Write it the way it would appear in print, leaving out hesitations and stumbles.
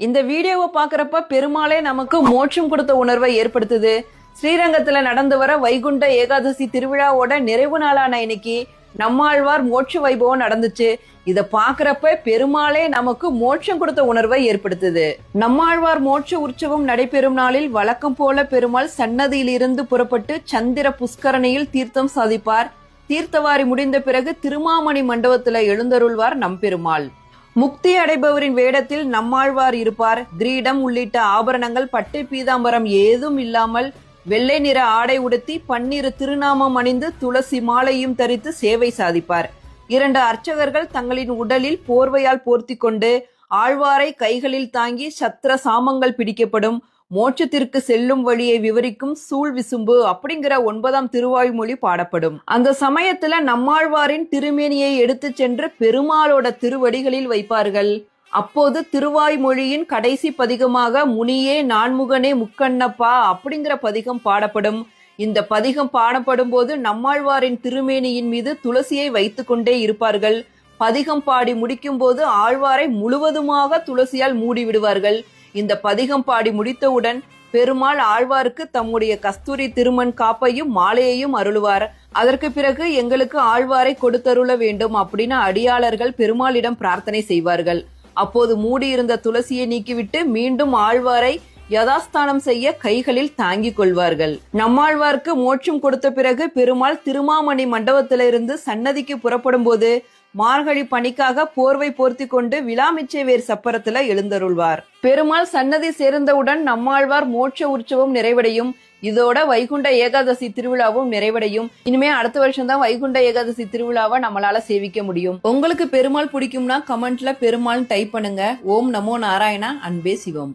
இந்த வீடியோவை பாக்குறப்ப பெருமாளே நமக்கு மோட்சம் கொடுத்த உணர்வை ஏற்படுத்துது. ஸ்ரீரங்கத்துல நடந்து வர வைகுண்ட ஏகாதசி திருவிழாவோட நிறைவு நாளான இன்னைக்கு நம்மாழ்வார் மோட்ச வைபவம் நடந்துச்சு. இத பாக்குறப்ப பெருமாளே நமக்கு மோட்சம் கொடுத்த உணர்வை ஏற்படுத்துது. நம்மாழ்வார் மோட்ச உற்சவம் நடைபெறும் நாளில் வழக்கம் போல பெருமாள் சன்னதியிலிருந்து புறப்பட்டு சந்திர புஷ்கரணியில் தீர்த்தம் சாதிப்பார். தீர்த்தவாரி முடிந்த பிறகு திருமாமணி மண்டபத்துல எழுந்தருள்வார் நம்பெருமாள். முக்தி அடைபவரின் வேடத்தில் நம்மாழ்வார் இருப்பார். கிரீடம் உள்ளிட்ட ஆபரணங்கள், பட்டை பீதாம்பரம் ஏதும் இல்லாமல் வெள்ளை நிற ஆடை உடுத்தி பன்னிரு திருநாமம் அணிந்து துளசி மாலையும் தரித்து சேவை சாதிப்பார். 2 அர்ச்சகர்கள் தங்களின் உடலில் போர்வையால் போர்த்தி கொண்டு ஆழ்வாரை கைகளில் தாங்கி சத்திர சாமங்கள் பிடிக்கப்படும். மோட்சத்திற்கு செல்லும் வழியை விவரிக்கும் சூழ் விசும்பு அப்படிங்கிற 9ஆம் திருவாய்மொழி பாடப்படும். அந்த சமயத்துல நம்மாழ்வாரின் திருமேனியை எடுத்து சென்று பெருமாளோட திருவடிகளில் வைப்பார்கள். அப்போது திருவாய்மொழியின் கடைசி பதிகமாக முனியே நான்முகனே முக்கண்ணப்பா அப்படிங்கிற பதிகம் பாடப்படும். இந்த பதிகம் பாடப்படும் போது நம்மாழ்வாரின் திருமேனியின் மீது துளசியை வைத்து கொண்டே இருப்பார்கள். பதிகம் பாடி முடிக்கும் போது ஆழ்வாரை முழுவதுமாக துளசியால் மூடி விடுவார்கள். இந்த பதிகம் பாடி முடித்தவுடன் பெருமாள் ஆழ்வாருக்கு தம்முடைய கஸ்தூரி திருமண் காப்பையும் மாலையையும் அருளுவார். அதற்கு பிறகு எங்களுக்கு ஆழ்வாரை கொடுத்தருள வேண்டும் அப்படின்னு அடியாளர்கள் பெருமாளிடம் பிரார்த்தனை செய்வார்கள். அப்போது மூடியிருந்த துளசியை நீக்கிவிட்டு மீண்டும் ஆழ்வாரை யதாஸ்தானம் செய்ய கைகளில் தாங்கிக் கொள்வார்கள். நம்மாழ்வார்க்கு மோட்சம் கொடுத்த பிறகு பெருமாள் திருமாமணி மண்டபத்திலிருந்து சன்னதிக்கு புறப்படும் போது மார்கழி பணிக்காக போர்வை போர்த்தி கொண்டு விழாமிச்சை வேர் சப்பரத்துல எழுந்தருள்வார். பெருமாள் சன்னதி சேர்ந்தவுடன் நம்மாழ்வார் மோட்ச உற்சவம் நிறைவடையும். இதோட வைகுண்ட ஏகாதசி திருவிழாவும் நிறைவடையும். இனிமே அடுத்த வருஷம் தான் வைகுண்ட ஏகாதசி திருவிழாவை நம்மளால சேவிக்க முடியும். உங்களுக்கு பெருமாள் பிடிக்கும்னா கமெண்ட்ல பெருமாள் டைப் பண்ணுங்க. ஓம் நமோ நாராயணா, அன்பே சிவம்.